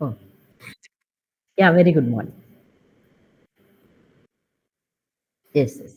Oh, yeah, very good morning. Yes, yes.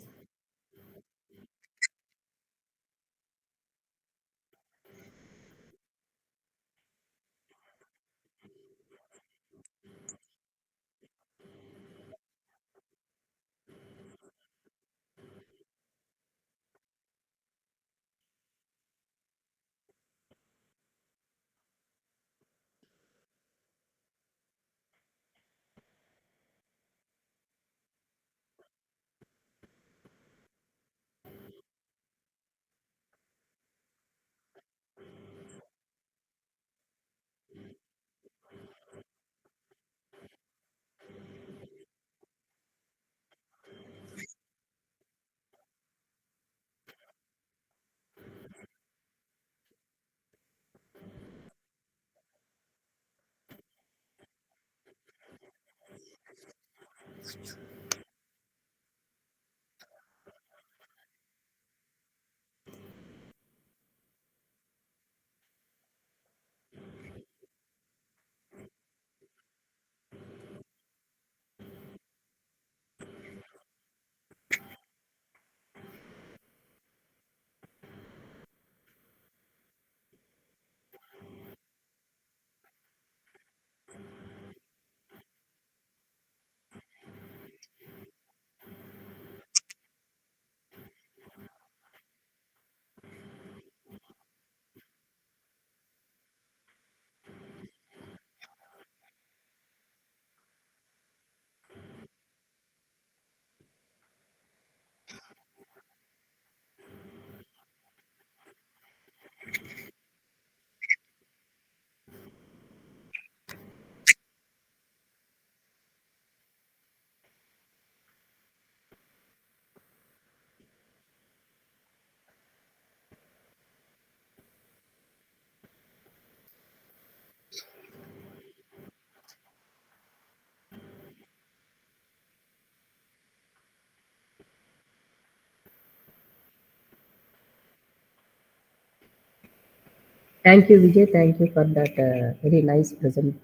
Thank you, Vijay. Thank you for that very nice present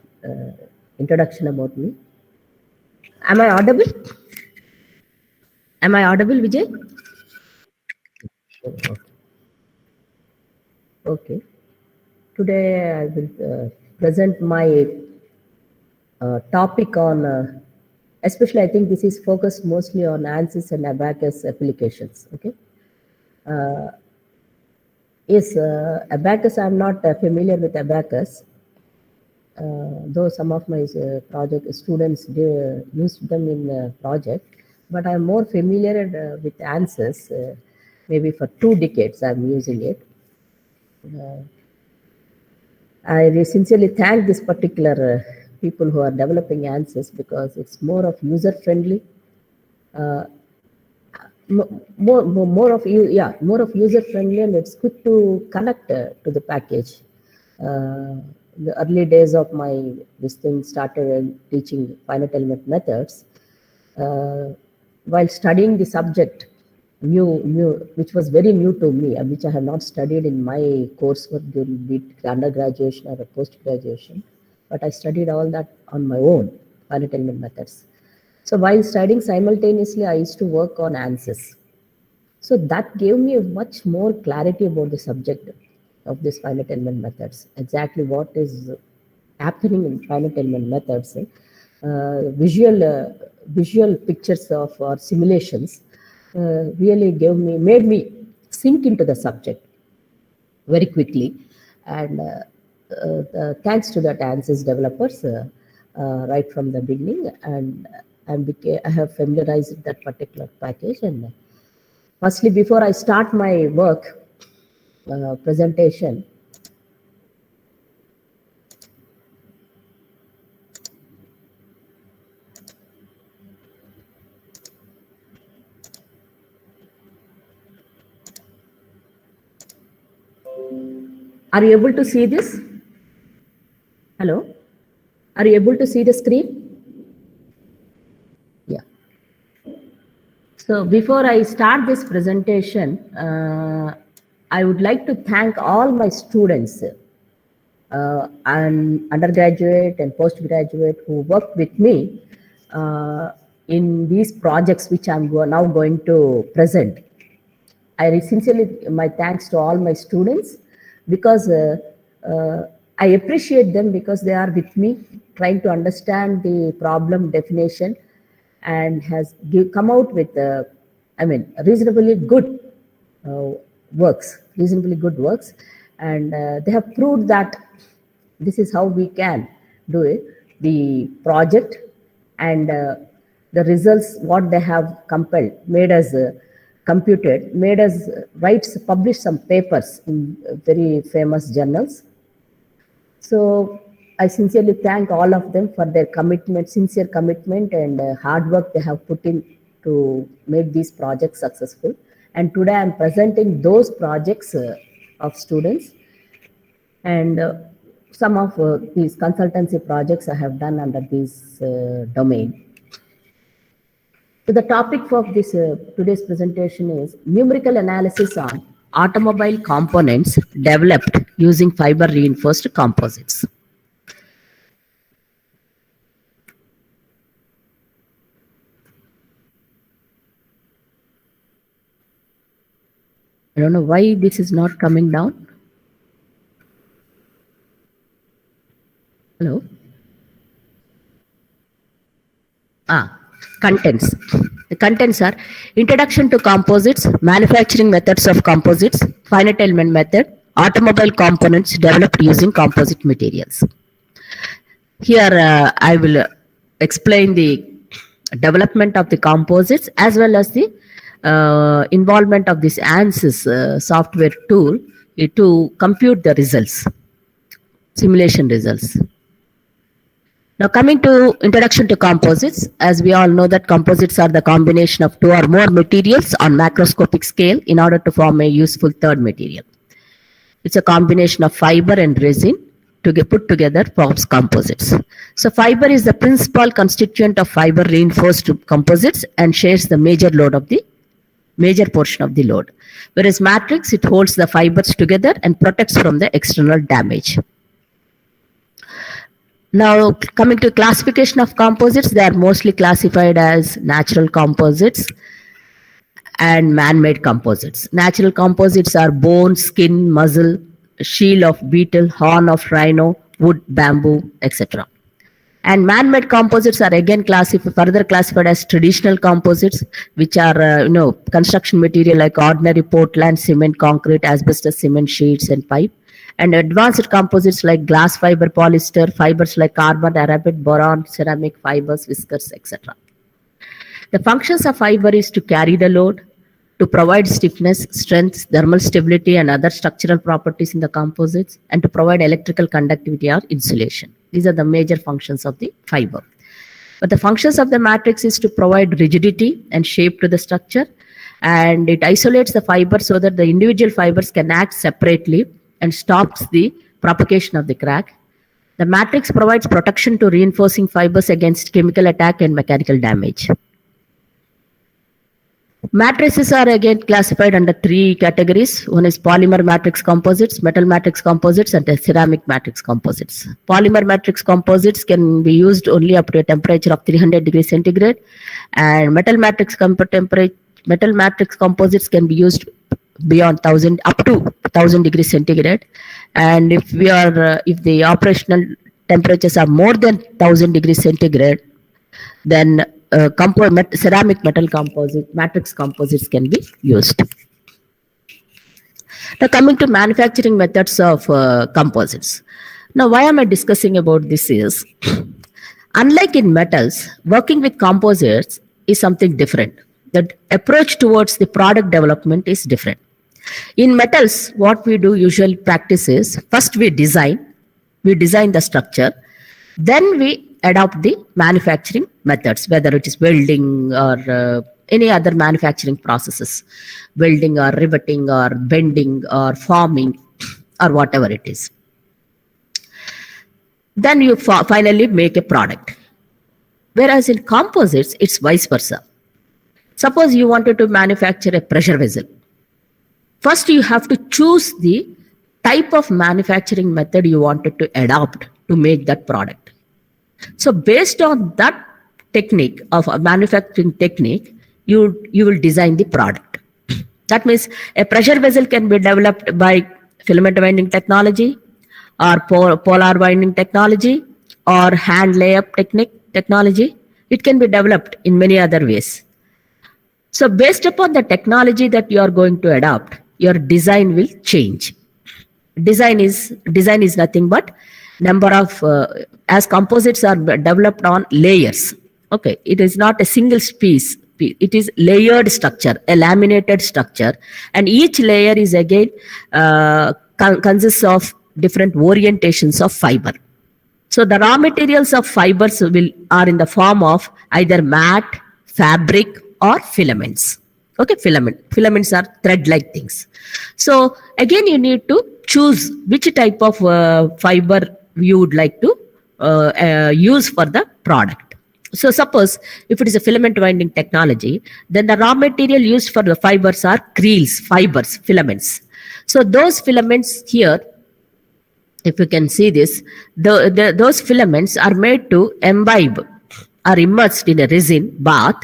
introduction about me. Am I audible? Am I audible, Vijay? Oh, okay. Today I will present my topic on, especially I think this is focused mostly on ANSYS and ABAQUS applications. Okay. Yes, ABAQUS. I'm not familiar with ABAQUS. Though some of my project students used them in project, but I'm more familiar with ANSYS. Maybe for 2 decades I'm using it. I sincerely thank this particular people who are developing ANSYS because it's more of user friendly, more of user friendly, and it's good to connect to the package. The early days of my this thing started teaching finite element methods. While studying the subject, which was very new to me, and which I have not studied in my coursework during be it undergraduation or post graduation, but I studied all that on my own, finite element methods. So while studying simultaneously, I used to work on ANSYS. So that gave me a much more clarity about the subject of this finite element methods, exactly what is happening in finite element methods, visual pictures of or simulations really made me sink into the subject very quickly. And thanks to that ANSYS developers right from the beginning, I have familiarized that particular package. And firstly, before I start my work presentation, are you able to see this? Hello? Are you able to see the screen? Yeah. So before I start this presentation, I would like to thank all my students and undergraduate and postgraduate who worked with me in these projects which I'm now going to present. I sincerely, my thanks to all my students, because I appreciate them because they are with me trying to understand the problem definition and has come out with, reasonably good works, and they have proved that this is how we can do it. The project and the results, what they have compiled, made us computed, made us publish some papers in very famous journals. So I sincerely thank all of them for their commitment, sincere commitment, and hard work they have put in to make these projects successful. And today I'm presenting those projects of students, and some of these consultancy projects I have done under this domain. So the topic of this today's presentation is numerical analysis on automobile components developed using fiber reinforced composites. I don't know why this is not coming down. Hello? Contents. The contents are introduction to composites, manufacturing methods of composites, finite element method, automobile components developed using composite materials. Here I will explain the development of the composites as well as the involvement of this ANSYS software tool to compute the results, simulation results. Now coming to introduction to composites, as we all know that composites are the combination of two or more materials on macroscopic scale in order to form a useful third material. It's a combination of fiber and resin to get put together forms composites. So fiber is the principal constituent of fiber reinforced composites and shares the major portion of the load. Whereas matrix, it holds the fibers together and protects from the external damage. Now, coming to classification of composites, they are mostly classified as natural composites and man-made composites. Natural composites are bone, skin, muscle, shell of beetle, horn of rhino, wood, bamboo, etc. And man-made composites are again further classified as traditional composites, which are construction material like ordinary Portland, cement, concrete, asbestos, cement sheets, and pipe. And advanced composites like glass fiber, polyester, fibers like carbon, arabid, boron, ceramic fibers, viscose, etc. The functions of fiber is to carry the load, to provide stiffness, strength, thermal stability, and other structural properties in the composites, and to provide electrical conductivity or insulation. These are the major functions of the fiber. But the functions of the matrix is to provide rigidity and shape to the structure, and it isolates the fiber so that the individual fibers can act separately and stops the propagation of the crack. The matrix provides protection to reinforcing fibers against chemical attack and mechanical damage. Matrices are again classified under three categories. One is polymer matrix composites, metal matrix composites, and ceramic matrix composites. Polymer matrix composites can be used only up to a temperature of 300 degrees centigrade, and metal matrix composites can be used beyond up to 1000 degrees centigrade, and if the operational temperatures are more than 1000 degrees centigrade, then ceramic metal matrix composites can be used. Now coming to manufacturing methods of composites. Now why am I discussing about this is, unlike in metals, working with composites is something different. The approach towards the product development is different. In metals, what we do usual practice is, first we design the structure, then we adopt the manufacturing methods, whether it is welding or any other manufacturing processes, welding or riveting or bending or forming or whatever it is. Then you finally make a product. Whereas in composites, it's vice versa. Suppose you wanted to manufacture a pressure vessel. First, you have to choose the type of manufacturing method you wanted to adopt to make that product. So based on that technique of a manufacturing technique, you will design the product. That means a pressure vessel can be developed by filament winding technology, or polar winding technology, or hand layup technology. It can be developed in many other ways. So based upon the technology that you are going to adopt, your design will change. Design is nothing but number of as composites are developed on layers. Okay, it is not a single piece. It is layered structure, a laminated structure, and each layer is again consists of different orientations of fiber. So the raw materials of fibers are in the form of either mat, fabric, or filaments. Okay, filaments are thread-like things. So again, you need to choose which type of fiber you would like to use for the product. So suppose if it is a filament winding technology, then the raw material used for the fibers are creels, fibers, filaments. So those filaments here, if you can see this, those filaments are made to imbibe, are immersed in a resin bath,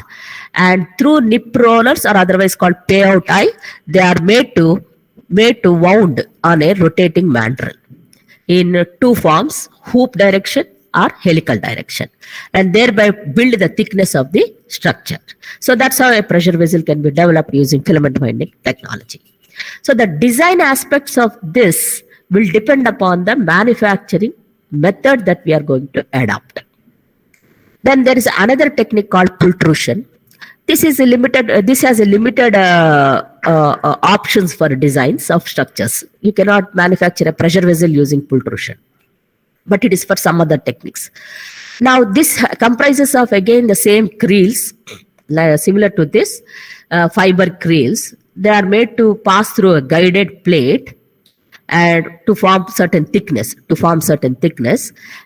and through nip rollers, or otherwise called payout eye, they are made to wound on a rotating mandrel in two forms, hoop direction or helical direction, and thereby build the thickness of the structure. So that's how a pressure vessel can be developed using filament winding technology. So the design aspects of this will depend upon the manufacturing method that we are going to adopt. Then there is another technique called pultrusion. This has a limited options for designs of structures. You cannot manufacture a pressure vessel using pultrusion, but it is for some other techniques. Now this comprises of again the same creels, similar to this fiber creels. They are made to pass through a guided plate and to form certain thickness,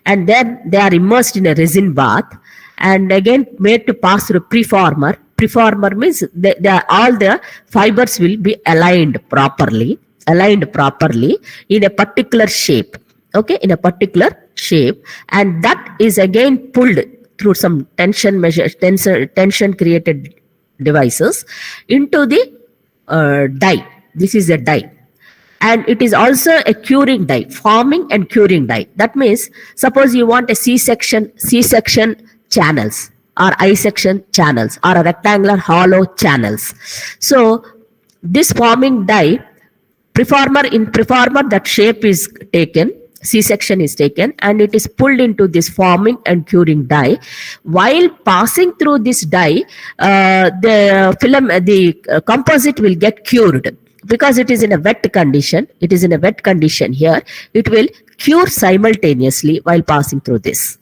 and then they are immersed in a resin bath, and again made to pass through preformer. Preformer means all the fibers will be aligned properly in a particular shape. Okay, in a particular shape, and that is again pulled through some tension created devices into the die. This is a die, and it is also a curing die, forming and curing die. That means suppose you want a C-section channels, or I-section channels, or a rectangular hollow channels. So this forming die, preformer, that shape is taken, C-section is taken, and it is pulled into this forming and curing die. While passing through this die, the composite will get cured. Because it is in a wet condition, here, it will cure simultaneously while passing through this.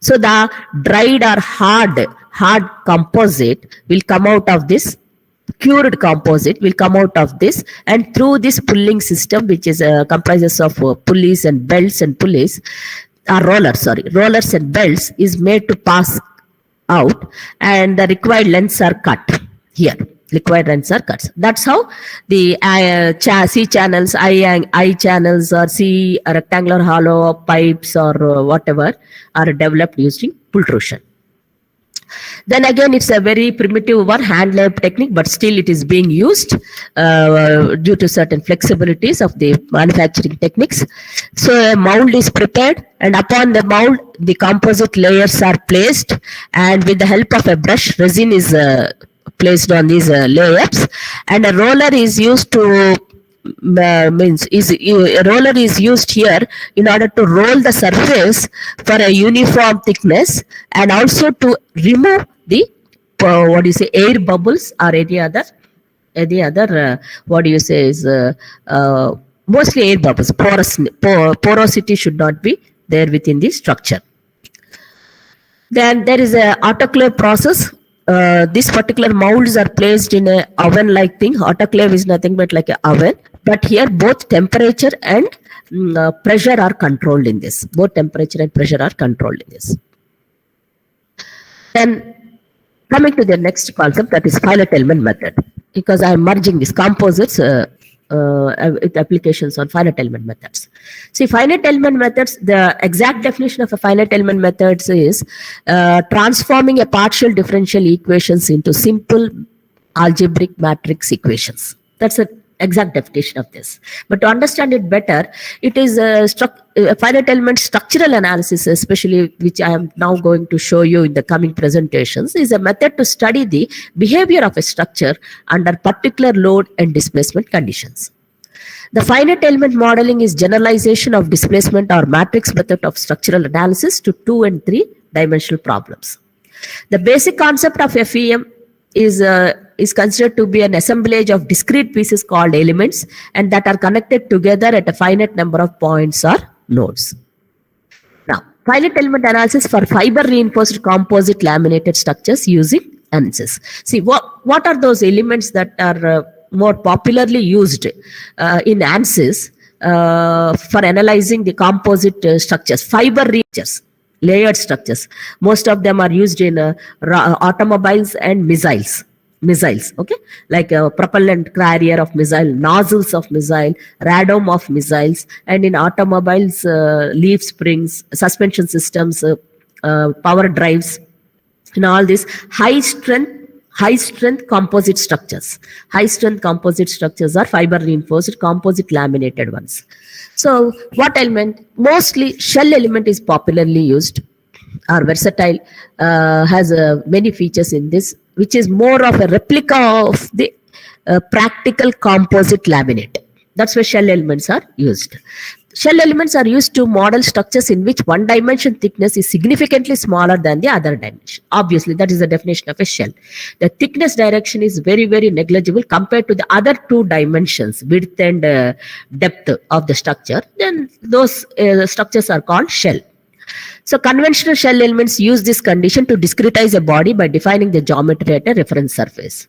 So the dried or hard composite will come out of this, cured composite will come out of this, and through this pulling system, which is comprises of pulleys and belts and pulleys, rollers and belts, is made to pass out, and the required lengths are cut here. That's how the C channels, I channels, or C rectangular hollow pipes, or whatever, are developed using pultrusion. Then again, it's a very primitive hand layup technique, but still it is being used due to certain flexibilities of the manufacturing techniques. So a mold is prepared, and upon the mold, the composite layers are placed, and with the help of a brush, resin is placed on these layups, and a roller is used to roller is used here in order to roll the surface for a uniform thickness, and also to remove the air bubbles or any other mostly air bubbles. Porosity should not be there within the structure. Then there is a autoclave process. This particular molds are placed in a oven-like thing. Autoclave is nothing but like an oven, but here both temperature and pressure are controlled in this. Then coming to the next concept, that is finite element method. Because I am merging these composites, with applications on finite element methods. See, finite element methods, the exact definition of a finite element methods is transforming a partial differential equations into simple algebraic matrix equations. That's the exact definition of this. But to understand it better, it is a finite element structural analysis, especially, which I am now going to show you in the coming presentations, is a method to study the behavior of a structure under particular load and displacement conditions. The finite element modeling is generalization of displacement or matrix method of structural analysis to 2 and 3 dimensional problems. The basic concept of FEM is considered to be an assemblage of discrete pieces called elements, and that are connected together at a finite number of points or nodes. Now, finite element analysis for fiber reinforced composite laminated structures using ANSYS. See, what are those elements that are more popularly used in ANSYS for analyzing the composite structures? Fiber structures, layered structures. Most of them are used in automobiles and missiles, okay, like a propellant carrier of missile, nozzles of missile, radome of missiles, and in automobiles, leaf springs, suspension systems, power drives, and all these high strength composite structures. High strength composite structures are fiber reinforced composite laminated ones. So what element? Mostly shell element is popularly used, are versatile, has many features in this, which is more of a replica of the practical composite laminate. That's where shell elements are used. Shell elements are used to model structures in which one dimension thickness is significantly smaller than the other dimension. Obviously, that is the definition of a shell. The thickness direction is very, very negligible compared to the other 2 dimensions, width and depth of the structure. Then those structures are called shell. So conventional shell elements use this condition to discretize a body by defining the geometry at a reference surface.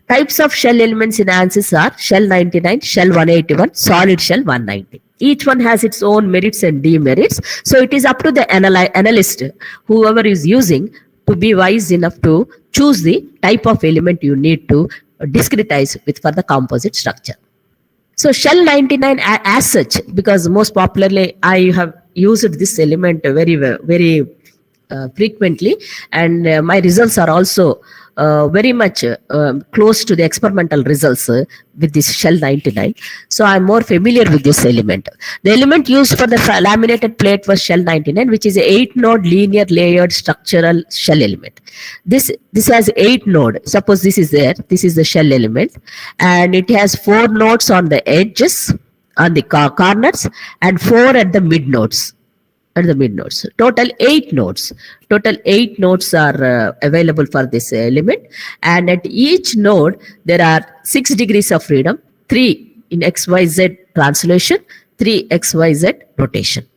Types of shell elements in ANSYS are shell 99, shell 181, solid shell 190. Each one has its own merits and demerits. So it is up to the analyst, whoever is using, to be wise enough to choose the type of element you need to discretize with for the composite structure. So shell 99 as such, because most popularly I have used this element very frequently, and my results are also very much close to the experimental results with this shell 99. So I'm more familiar with this element. The element used for the laminated plate was shell 99, which is a 8-node linear layered structural shell element. This has 8 nodes. Suppose this is there. This is the shell element, and it has 4 nodes on the edges, on the corners, and 4 at the mid nodes. Total 8 nodes. Total 8 nodes are available for this element, and at each node there are 6 degrees of freedom, 3 in XYZ translation, 3 XYZ rotation.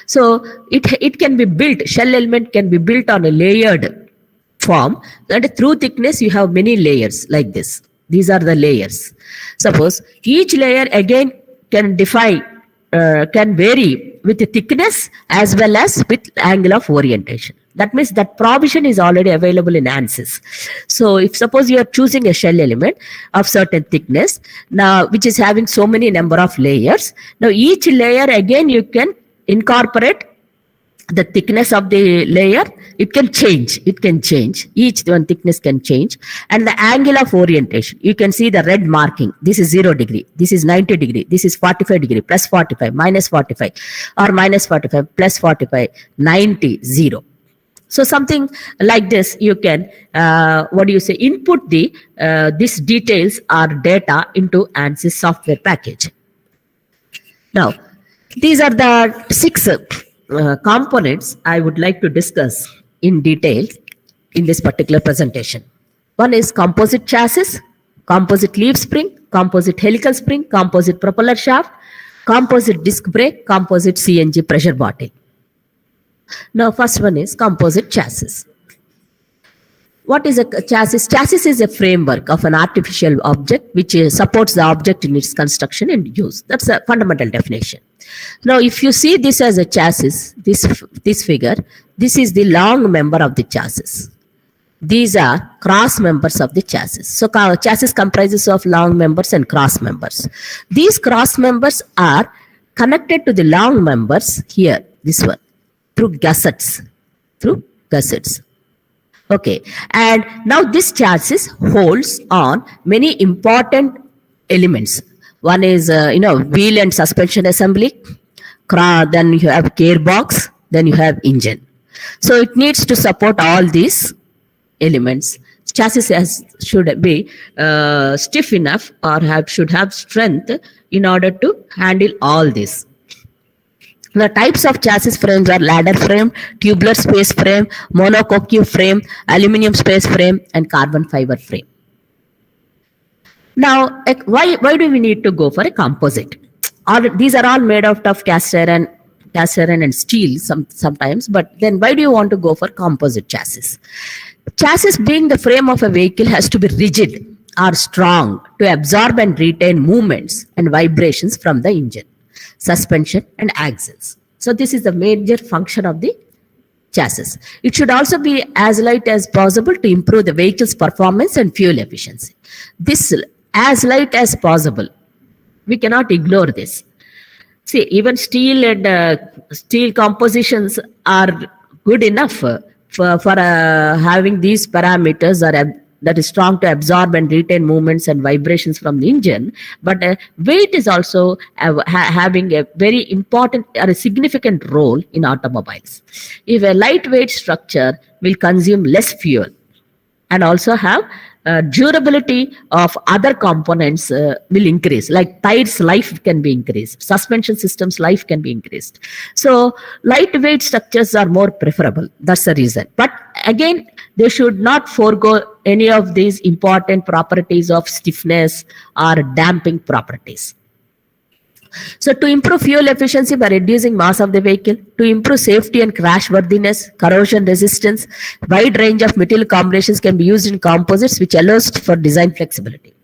So it can be built, shell element can be built on a layered form, and through thickness you have many layers like this. These are the layers. Suppose each layer again can vary with the thickness as well as with angle of orientation. That means that provision is already available in ANSYS. So if suppose you are choosing a shell element of certain thickness, now which is having so many number of layers, now each layer again you can incorporate the thickness of the layer. It can change. Each one thickness can change. And the angle of orientation, you can see the red marking. This is 0 degree. This is 90 degree. This is 45 degree, plus 45, minus 45, or minus 45, plus 45, 90, 0. So something like this, you can, input these details or data into ANSYS software package. Now, these are the 6 components I would like to discuss in detail in this particular presentation. One is composite chassis, composite leaf spring, composite helical spring, composite propeller shaft, composite disc brake, composite CNG pressure bottle. Now first one is composite chassis. What is a chassis? Chassis is a framework of an artificial object which supports the object in its construction and use. That's a fundamental definition. Now, if you see this as a chassis, this figure, this is the long member of the chassis. These are cross members of the chassis. So chassis comprises of long members and cross members. These cross members are connected to the long members here, this one, through gussets. Okay, and now this chassis holds on many important elements. One is, wheel and suspension assembly. Then you have gearbox. Then you have engine. So it needs to support all these elements. Chassis should be stiff enough or should have strength in order to handle all this. The types of chassis frames are ladder frame, tubular space frame, monocoque frame, aluminum space frame, and carbon fiber frame. Now, why do we need to go for a composite? These are all made out of cast iron and steel sometimes, but then why do you want to go for composite chassis? Chassis, being the frame of a vehicle, has to be rigid or strong to absorb and retain movements and vibrations from the engine, suspension, and axles. So this is the major function of the chassis. It should also be as light as possible to improve the vehicle's performance and fuel efficiency. This as light as possible. We cannot ignore this. See, even steel and steel compositions are good enough for having these parameters that is strong to absorb and retain movements and vibrations from the engine. But weight is also having a very important or a significant role in automobiles. If a lightweight structure will consume less fuel and also have durability of other components will increase, like tires life can be increased, suspension systems life can be increased. So lightweight structures are more preferable. That's the reason. But again, they should not forego any of these important properties of stiffness or damping properties. So to improve fuel efficiency by reducing mass of the vehicle, to improve safety and crashworthiness, corrosion resistance, wide range of material combinations can be used in composites, which allows for design flexibility.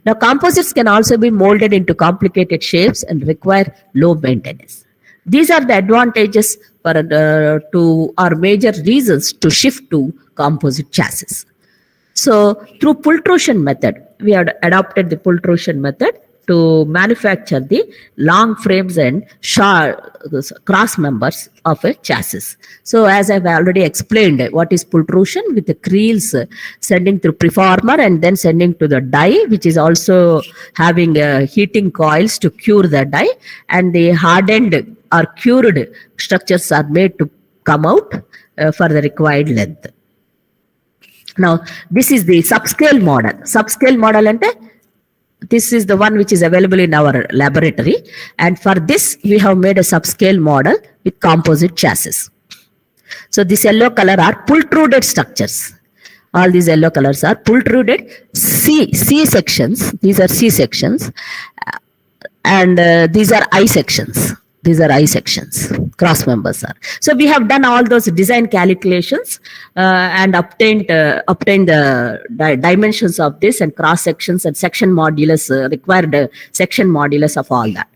Now, composites can also be molded into complicated shapes and require low maintenance. These are the advantages or major reasons to shift to composite chassis. So through pultrusion method, we have adopted the pultrusion method to manufacture the long frames and cross members of a chassis. So as I've already explained, what is pultrusion? With the creels sending through preformer and then sending to the die, which is also having heating coils to cure the die, and the hardened or cured structures are made to come out for the required length. Now, this is the subscale model. Subscale model ante this is the one which is available in our laboratory, and for this we have made a subscale model with composite chassis. So this yellow color are pultruded structures. All these yellow colors are pultruded C sections. These are C sections, and these are I sections. These are I sections, cross members are. So we have done all those design calculations and obtained the dimensions of this and cross sections and section modulus, required section modulus of all that.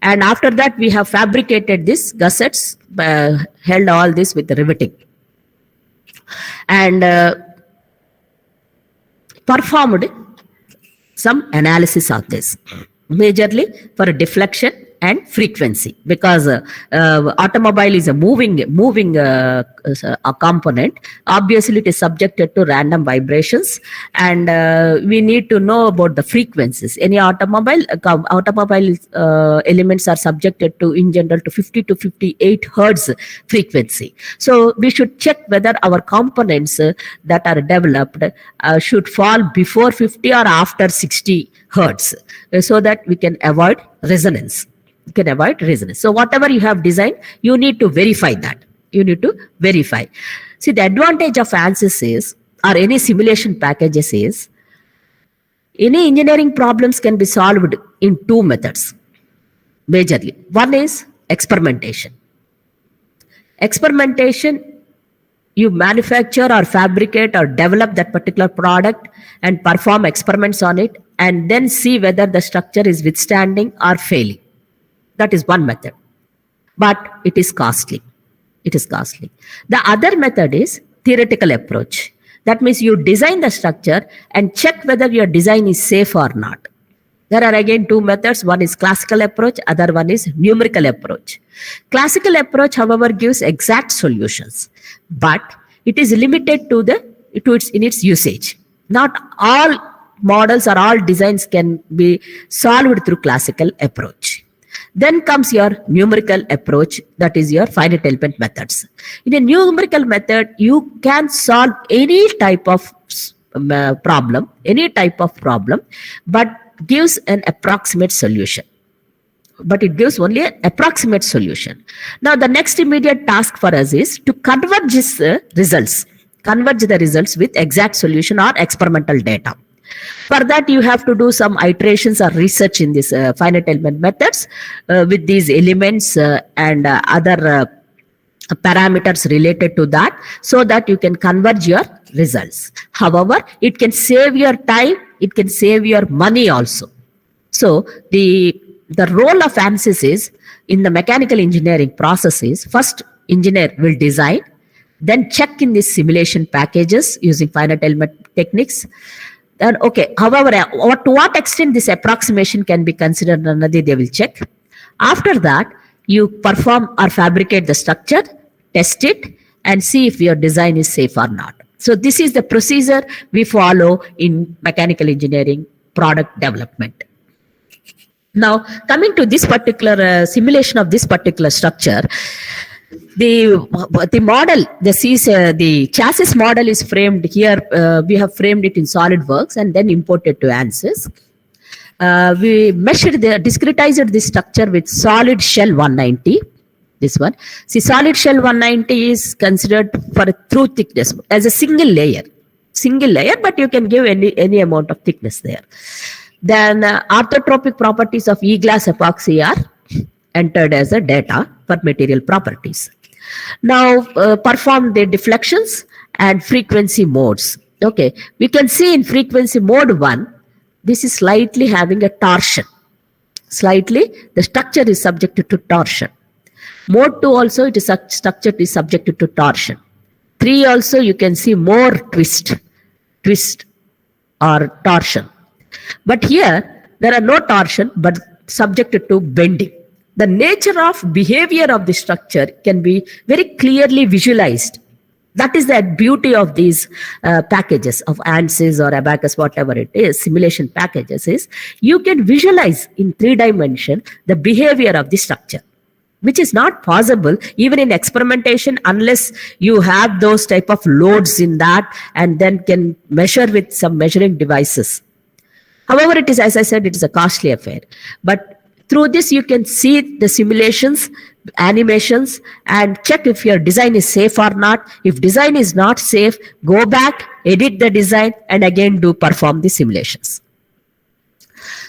And after that, we have fabricated this gussets, held all this with riveting, and performed some analysis of this, majorly for deflection and frequency, because automobile is a moving component. Obviously, it is subjected to random vibrations, and we need to know about the frequencies. Any automobile elements are subjected to, in general, to 50 to 58 hertz frequency. So we should check whether our components that are developed should fall before 50 or after 60 hertz, so that we can avoid resonance. So whatever you have designed, you need to verify that. See, the advantage of ANSYS is, or any simulation packages is, any engineering problems can be solved in two methods, majorly. One is experimentation. You manufacture or fabricate or develop that particular product and perform experiments on it, and then see whether the structure is withstanding or failing. That is one method, but it is costly. The other method is theoretical approach. That means you design the structure and check whether your design is safe or not. There are again two methods. One is classical approach, other one is numerical approach. Classical approach, however, gives exact solutions, but it is limited to its usage. Not all models or all designs can be solved through classical approach. Then comes your numerical approach, that is your finite element methods. In a numerical method, you can solve any type of problem, but gives an approximate solution. But it gives only an approximate solution. Now, the next immediate task for us is to converge the results with exact solution or experimental data. For that, you have to do some iterations or research in this finite element methods with these elements and other parameters related to that, so that you can converge your results. However, it can save your time, it can save your money also. So the role of ANSYS is, in the mechanical engineering process, is first engineer will design, then check in these simulation packages using finite element techniques. And okay, however, to what extent this approximation can be considered, they will check. After that, you perform or fabricate the structure, test it, and see if your design is safe or not. So this is the procedure we follow in mechanical engineering product development. Now, coming to this particular simulation of this particular structure, the model, the chassis model is framed here. We have framed it in SolidWorks and then imported to ANSYS. We discretized this structure with solid shell 190. This one. See, solid shell 190 is considered for a true thickness as a single layer, but you can give any amount of thickness there. Then orthotropic properties of E-glass epoxy are entered as a data for material properties. Now perform the deflections and frequency modes. Okay, we can see in frequency mode 1, this is slightly having a torsion. Slightly, the structure is subjected to torsion. Mode 2 also, it is structure is subjected to torsion. 3 also, you can see more twist or torsion. But here, there are no torsion, but subjected to bending. The nature of behavior of the structure can be very clearly visualized. That is the beauty of these packages of ANSYS or ABAQUS, whatever it is, simulation packages, is you can visualize in 3 dimensions the behavior of the structure, which is not possible even in experimentation unless you have those type of loads in that and then can measure with some measuring devices. However, it is, as I said, it is a costly affair. But through this, you can see the simulations, animations, and check if your design is safe or not. If design is not safe, go back, edit the design, and again perform the simulations.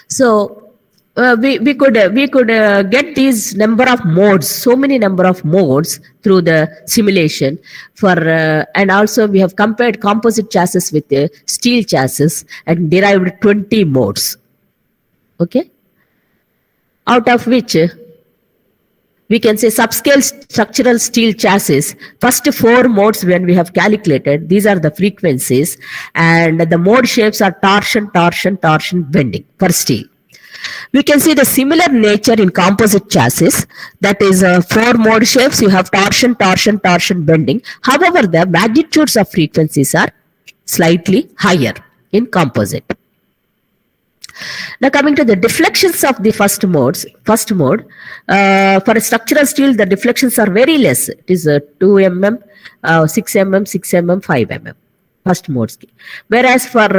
So we could get these number of modes, so many number of modes through the simulation and also we have compared composite chassis with the steel chassis and derived 20 modes. Okay, out of which we can say subscale structural steel chassis, first 4 modes when we have calculated, these are the frequencies, and the mode shapes are torsion, bending for steel. We can see the similar nature in composite chassis, that is 4 mode shapes, you have torsion, bending. However, the magnitudes of frequencies are slightly higher in composite. Now coming to the deflections of the first mode, for a structural steel, the deflections are very less. It is 2 mm, 6 mm, 6 mm, 5 mm. First mode. Whereas for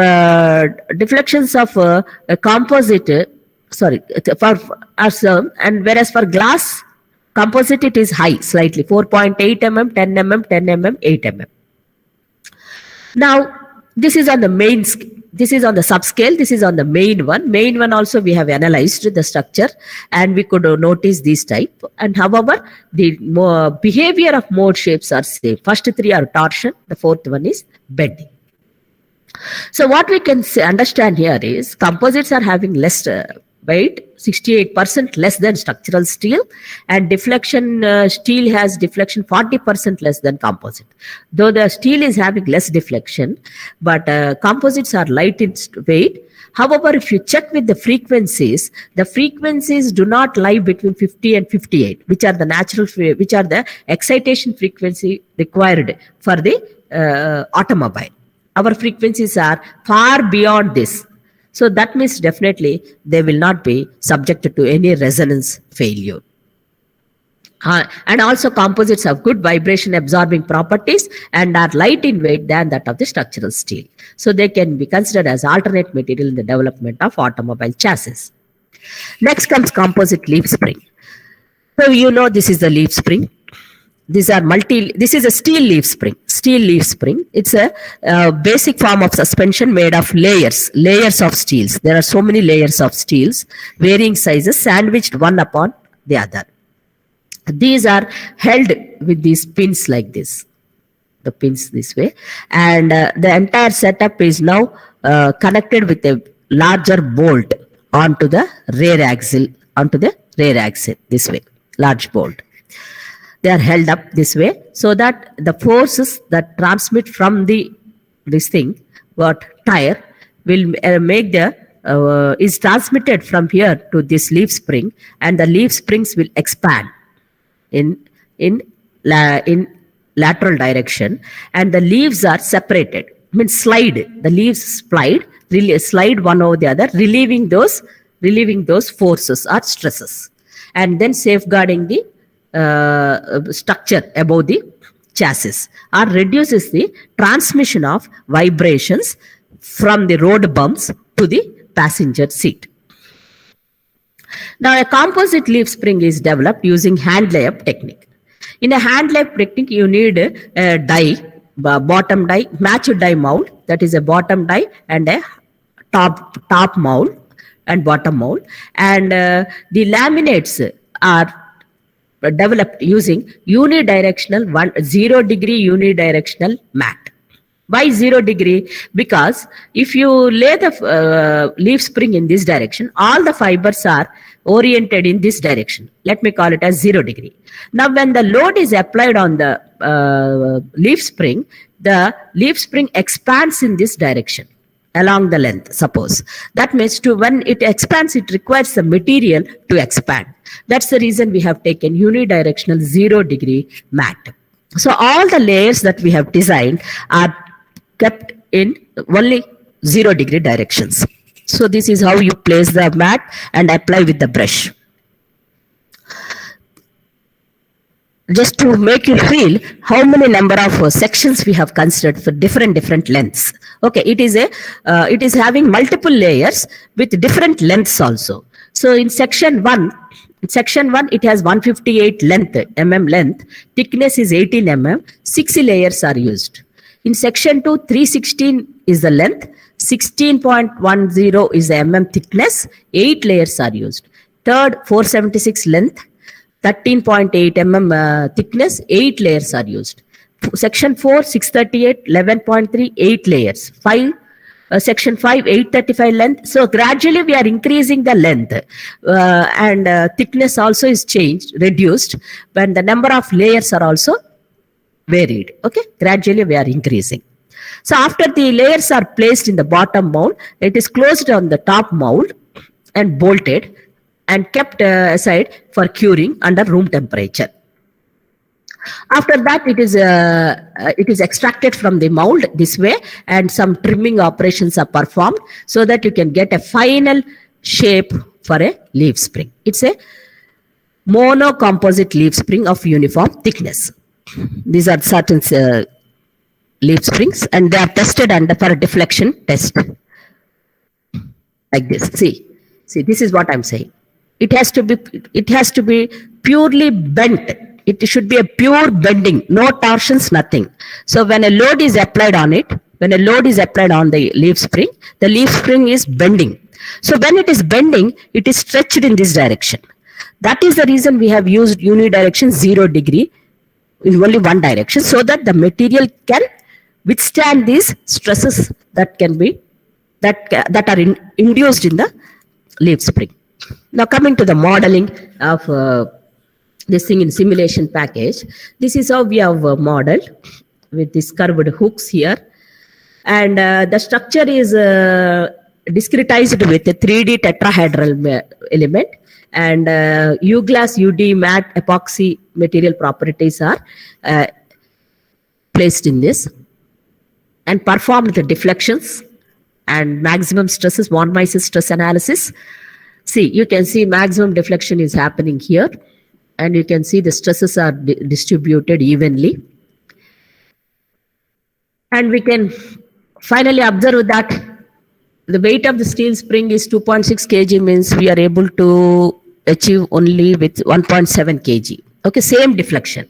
deflections of composite, and whereas for glass composite, it is high slightly, 4.8 mm, 10 mm, 10 mm, 8 mm. Now, this is on the main scale. This is on the subscale. This is on the main one. Main one also we have analyzed the structure and we could notice these type. And however, the behavior of mode shapes are same. First 3 are torsion. The 4th one is bending. So what we can understand here is composites are having less weight 68% less than structural steel, and deflection, steel has deflection 40% less than composite. Though the steel is having less deflection, but composites are light in weight. However, if you check with the frequencies do not lie between 50 and 58, which are the excitation frequency required for the automobile. Our frequencies are far beyond this. So that means definitely they will not be subjected to any resonance failure. And also composites have good vibration absorbing properties and are light in weight than that of the structural steel. So they can be considered as alternate material in the development of automobile chassis. Next comes composite leaf spring. So you know this is the leaf spring. This is a steel leaf spring. It's a basic form of suspension made of layers of steels. There are so many layers of steels, varying sizes, sandwiched one upon the other. These are held with these pins like this, the pins this way, and the entire setup is now connected with a larger bolt onto the rear axle, this way, large bolt. They are held up this way so that the forces that transmit from this thing, tire, will make is transmitted from here to this leaf spring, and the leaf springs will expand in lateral direction, and the leaves are separated. Slide. The leaves slide one over the other, relieving those forces or stresses, and then safeguarding the structure above the chassis, or reduces the transmission of vibrations from the road bumps to the passenger seat. Now, a composite leaf spring is developed using hand layup technique. In a hand layup technique, you need a die, bottom die, matched die mold, that is a bottom die and a top mold and bottom mold, and the laminates are developed using unidirectional 0 degree unidirectional mat. Why 0 degree? Because if you lay the leaf spring in this direction, all the fibers are oriented in this direction. Let me call it as 0 degree. Now, when the load is applied on the leaf spring expands in this direction along the length, suppose. That means when it expands, it requires the material to expand. That's the reason we have taken unidirectional 0 degree mat. So all the layers that we have designed are kept in only 0 degree directions. So this is how you place the mat and apply with the brush. Just to make you feel how many number of sections we have considered for different lengths. Okay, it is having multiple layers with different lengths also. So in section 1, it has 158 mm length, thickness is 18 mm, 6 layers are used. In section 2, 316 is the length, 16.10 is the mm thickness, 8 layers are used. Third, 476 length, 13.8 mm thickness, 8 layers are used. Section 4, 638, 11.3, 8 layers. Section 5, 835 length. So gradually we are increasing the length and thickness also is reduced when the number of layers are also varied. Okay, gradually we are increasing. So after the layers are placed in the bottom mold, it is closed on the top mold and bolted and kept aside for curing under room temperature. After that, it is extracted from the mold this way, and some trimming operations are performed so that you can get a final shape for a leaf spring. It's a monocomposite leaf spring of uniform thickness. These are certain leaf springs, and they are tested for a deflection test. Like this. See, this is what I'm saying. It has to be purely bent. It should be a pure bending, no torsions, nothing. So when a load is applied on it, when a load is applied on the leaf spring is bending. So when it is bending, it is stretched in this direction. That is the reason we have used unidirection 0 degree in only one direction, so that the material can withstand these stresses that are induced in the leaf spring. Now coming to the modeling of this thing in simulation package, this is how we have modeled with these curved hooks here. And the structure is discretized with a 3D tetrahedral element, and U-glass, UD, matte, epoxy material properties are placed in this, and performed the deflections and maximum stresses, von Mises stress analysis. See, you can see maximum deflection is happening here, and you can see the stresses are distributed evenly. And we can finally observe that the weight of the steel spring is 2.6 kg, means we are able to achieve only with 1.7 kg. Okay, same deflection.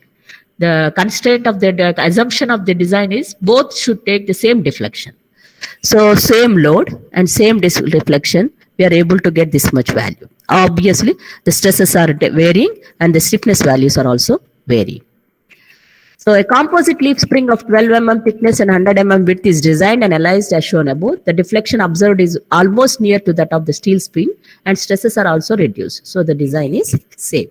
The constraint of the assumption of the design is both should take the same deflection. So same load and same deflection, we are able to get this much value. Obviously, the stresses are varying and the stiffness values are also varying. So a composite leaf spring of 12 mm thickness and 100 mm width is designed and analyzed as shown above. The deflection observed is almost near to that of the steel spring, and stresses are also reduced. So the design is safe.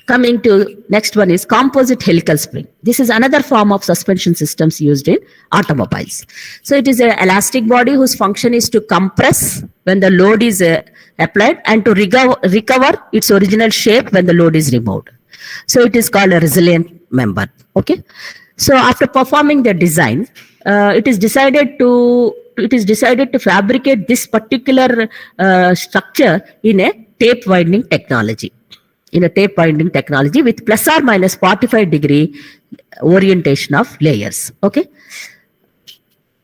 Coming to next one is composite helical spring. This is another form of suspension systems used in automobiles. So it is an elastic body whose function is to compress when the load is applied and to recover its original shape when the load is removed. So it is called a resilient member. Okay. So after performing the design, it is decided to fabricate this particular structure in a tape winding technology. With plus or minus 45-degree orientation of layers. Okay.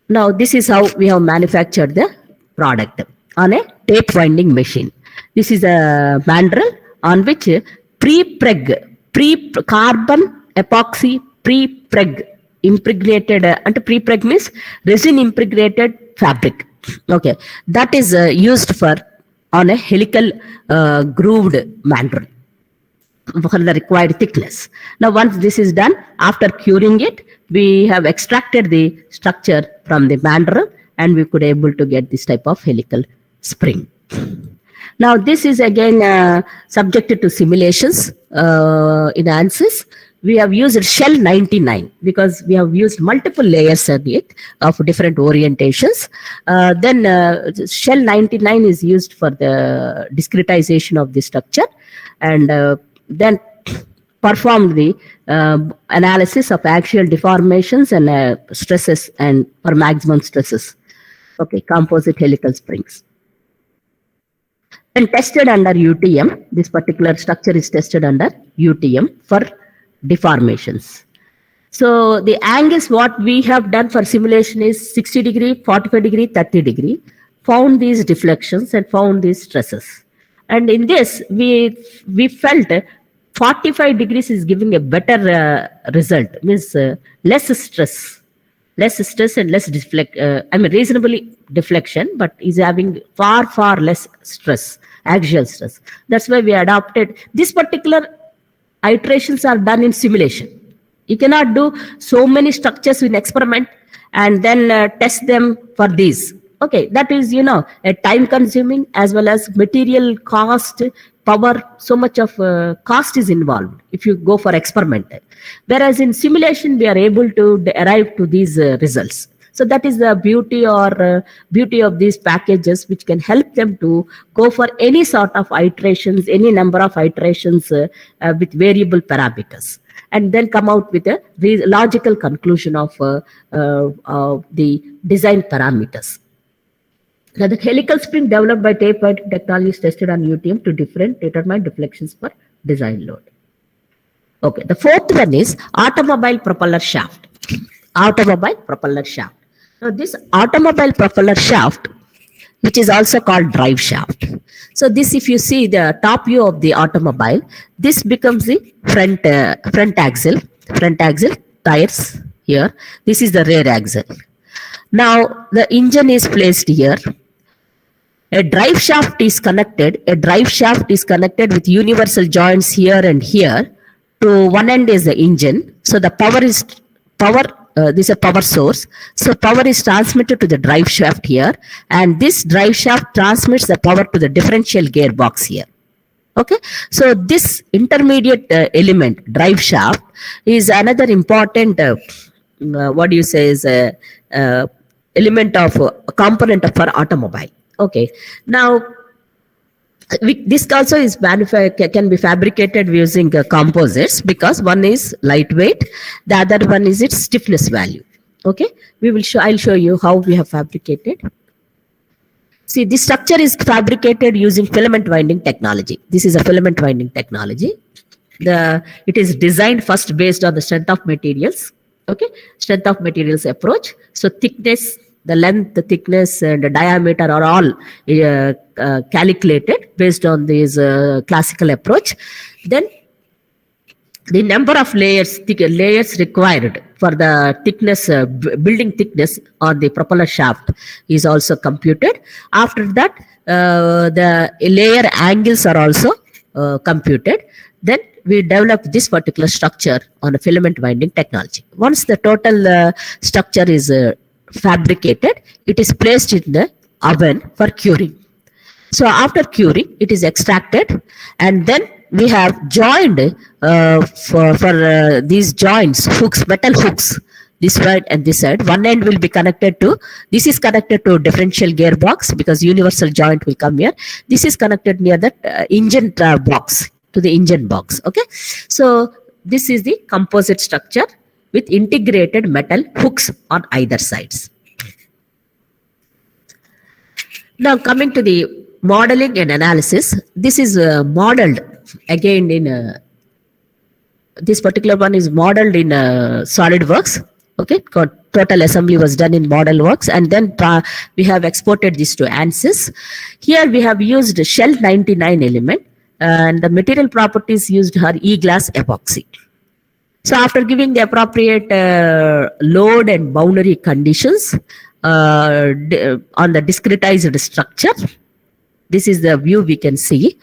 Now this is how we have manufactured the product on a tape winding machine. This is a mandrel on which carbon epoxy pre-preg impregnated, and pre-preg means resin impregnated fabric. Okay, that is used for on a helical grooved mandrel for the required thickness. Now once this is done, after curing it, we have extracted the structure from the mandrel and we could able to get this type of helical spring. Now this is again subjected to simulations in ANSYS. We have used shell 99 because we have used multiple layers of it of different orientations. Then shell 99 is used for the discretization of the structure, and then performed the analysis of axial deformations and stresses and for maximum stresses. Okay, composite helical springs. And tested under UTM. This particular structure is tested under UTM for deformations. So the angles what we have done for simulation is 60 degree, 45 degree, 30 degree. Found these deflections and found these stresses. And in this, we felt 45 degrees is giving a better result, means less stress and less reasonably deflection, but is having far less stress, axial stress. That's why we adopted this particular iterations are done in simulation. You cannot do so many structures in experiment and then test them for these. Okay, that is, a time consuming as well as material cost, power, so much of cost is involved if you go for experiment. Whereas in simulation, we are able to arrive to these results. So that is the beauty of these packages, which can help them to go for any sort of iterations, any number of iterations with variable parameters, and then come out with a logical conclusion of the design parameters. Now, the helical spring developed by tape winding technology is tested on UTM to determine deflections per design load. Okay, the fourth one is automobile propeller shaft. Automobile propeller shaft. Now, this automobile propeller shaft, which is also called drive shaft. So this, if you see the top view of the automobile, this becomes the front axle, tires here. This is the rear axle. Now the engine is placed here. A drive shaft is connected with universal joints here and here. To one end is the engine. So the power this is a power source. So power is transmitted to the drive shaft here, and this drive shaft transmits the power to the differential gearbox here. Okay, so this intermediate element, drive shaft, is another important what do you say is a element of a component for automobile. Okay, now this also is can be fabricated using composites, because one is lightweight, the other one is its stiffness value. Okay, I'll show you how we have fabricated. See, this structure is fabricated using filament winding technology. This is a filament winding technology. It is designed first based on the strength of materials. Okay, strength of materials approach. So thickness, the length, the thickness, and the diameter are all calculated based on this classical approach. Then the number of layers required for the thickness, building thickness on the propeller shaft is also computed. After that, the layer angles are also computed. Then we develop this particular structure on a filament winding technology. Once the total structure is fabricated, it is placed in the oven for curing. So after curing, it is extracted, and then we have joined for these joints, hooks, metal hooks, this side and this side. One end will be connected to, this is connected to differential gearbox, because universal joint will come here. This is connected near the engine box, to the engine box. Okay, so this is the composite structure with integrated metal hooks on either sides. Now coming to the modeling and analysis, this is modeled again in this particular one is modeled in SolidWorks. Okay, total assembly was done in ModelWorks, and then we have exported this to ANSYS. Here we have used Shell 99 element, and the material properties used are E-glass epoxy. So after giving the appropriate load and boundary conditions on the discretized structure, this is the view we can see.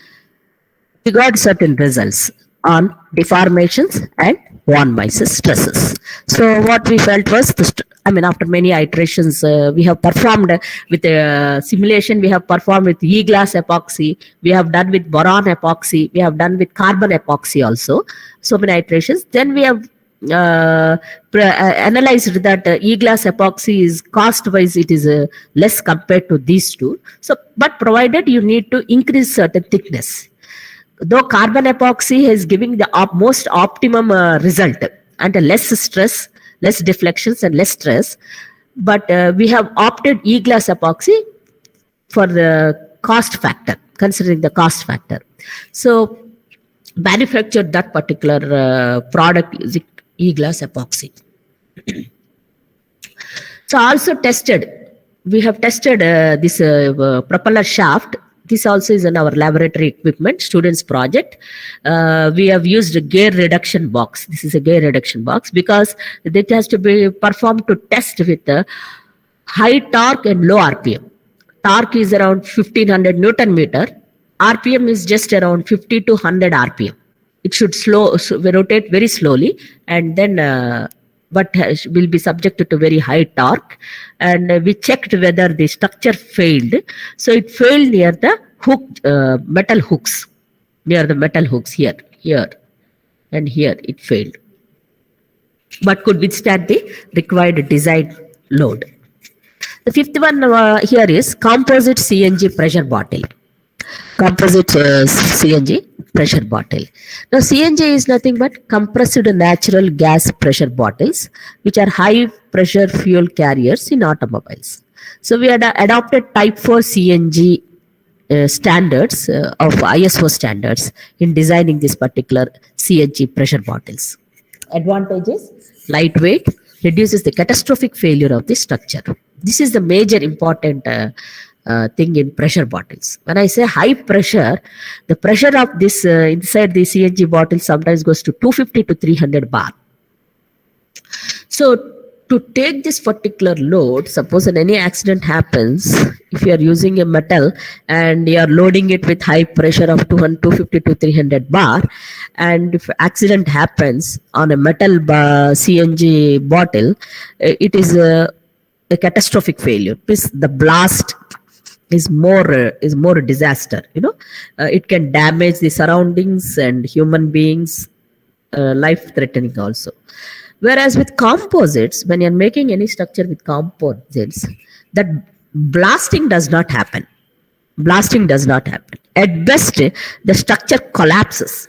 We got certain results on deformations and von Mises stresses. So what we felt was, after many iterations, we have performed with a simulation, we have performed with E-glass epoxy, we have done with boron epoxy, we have done with carbon epoxy also, so many iterations. Then we have analyzed that E-glass epoxy is cost-wise, it is less compared to these two. So, but provided you need to increase certain thickness. Though carbon epoxy is giving the most optimum result and less stress, less deflections and less stress, but we have opted E-glass epoxy for the cost factor, considering the cost factor. So manufactured that particular product using E-glass epoxy. So also tested, we have tested this propeller shaft. This also is in our laboratory equipment, students project. We have used a gear reduction box. This is a gear reduction box because it has to be performed to test with high torque and low RPM. Torque is around 1500 Newton meter. RPM is just around 50 to 100 RPM. It should rotate very slowly, and then but will be subjected to very high torque. And we checked whether the structure failed. So it failed near the hook, metal hooks, near the metal hooks here, and here it failed, but could withstand the required design load. The fifth one here is composite CNG pressure bottle. Composite CNG pressure bottle. Now CNG is nothing but compressed natural gas pressure bottles, which are high pressure fuel carriers in automobiles. So we had adopted type 4 CNG standards of ISO standards in designing this particular CNG pressure bottles. Advantages: lightweight, reduces the catastrophic failure of the structure. This is the major important thing in pressure bottles. When I say high pressure, the pressure of this inside the CNG bottle sometimes goes to 250 to 300 bar. So to take this particular load, suppose any accident happens, if you are using a metal and you are loading it with high pressure of 250 to 300 bar, and if accident happens on a metal CNG bottle, it is a catastrophic failure. The blast is more disaster. It can damage the surroundings and human beings, life threatening also. Whereas with composites, when you're making any structure with composites, that blasting does not happen. At best, the structure collapses.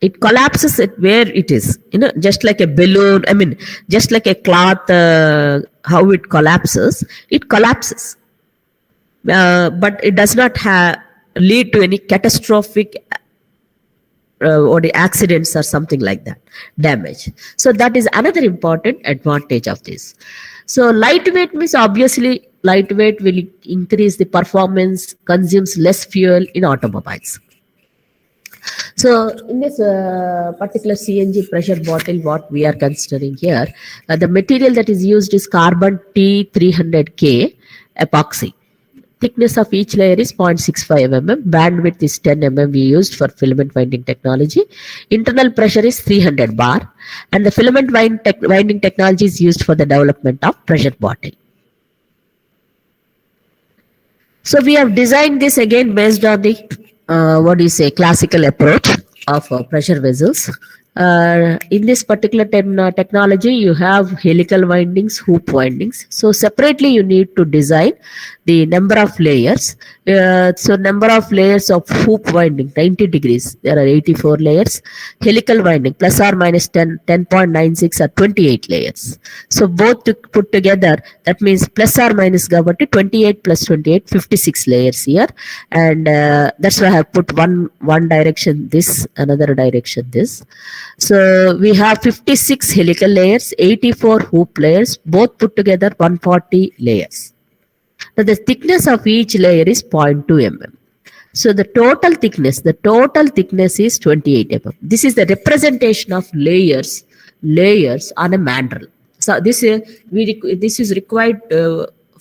It collapses at where it is, just like a balloon. Just like a cloth, how it collapses. But it does not lead to any catastrophic or the accidents or something like that, damage. So that is another important advantage of this. So lightweight means, obviously lightweight will increase the performance, consumes less fuel in automobiles. So in this particular CNG pressure bottle, what we are considering here, the material that is used is carbon T300K epoxy. Thickness of each layer is 0.65 mm. Bandwidth is 10 mm we used for filament winding technology. Internal pressure is 300 bar. And the filament winding technology is used for the development of pressure bottle. So we have designed this again based on the, classical approach of pressure vessels. In this particular technology, you have helical windings, hoop windings. So separately, you need to design the number of layers. So number of layers of hoop winding, 90 degrees. There are 84 layers. Helical winding, plus or minus 10.96 are 28 layers. So both put together, that means plus or minus 28 plus 28, 56 layers here. And that's why I have put one direction this, another direction this. So we have 56 helical layers, 84 hoop layers, both put together 140 layers. Now the thickness of each layer is 0.2 mm. So the total thickness is 28 mm. This is the representation of layers on a mandrel. So this is required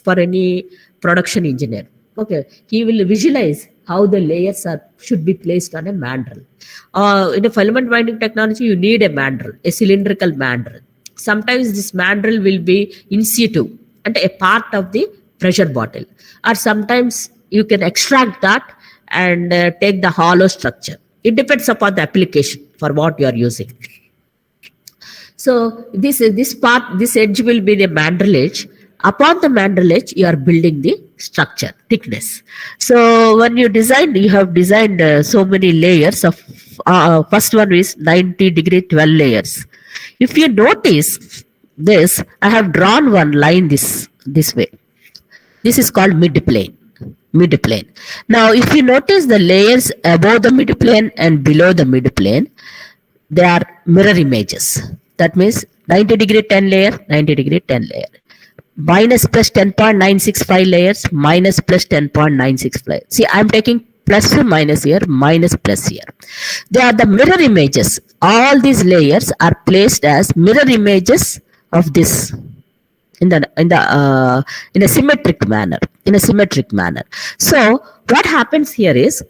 for any production engineer. Okay, he will visualize how the layers should be placed on a mandrel. In a filament winding technology, you need a mandrel, a cylindrical mandrel. Sometimes this mandrel will be in situ and a part of the pressure bottle, or sometimes you can extract that and take the hollow structure. It depends upon the application for what you are using. So this edge will be the mandrel edge. Upon the mandrel edge, you are building the structure, thickness. So when you have designed so many layers of, first one is 90 degree 12 layers. If you notice this, I have drawn one line this way. This is called mid-plane. Now, if you notice the layers above the mid-plane and below the mid-plane, they are mirror images. That means 90 degree 10 layer, 90 degree 10 layer. Minus plus 10.965 layers, minus plus 10.965. See, I'm taking plus to minus here, minus plus here. They are the mirror images. All these layers are placed as mirror images of this in a symmetric manner. So what happens here is,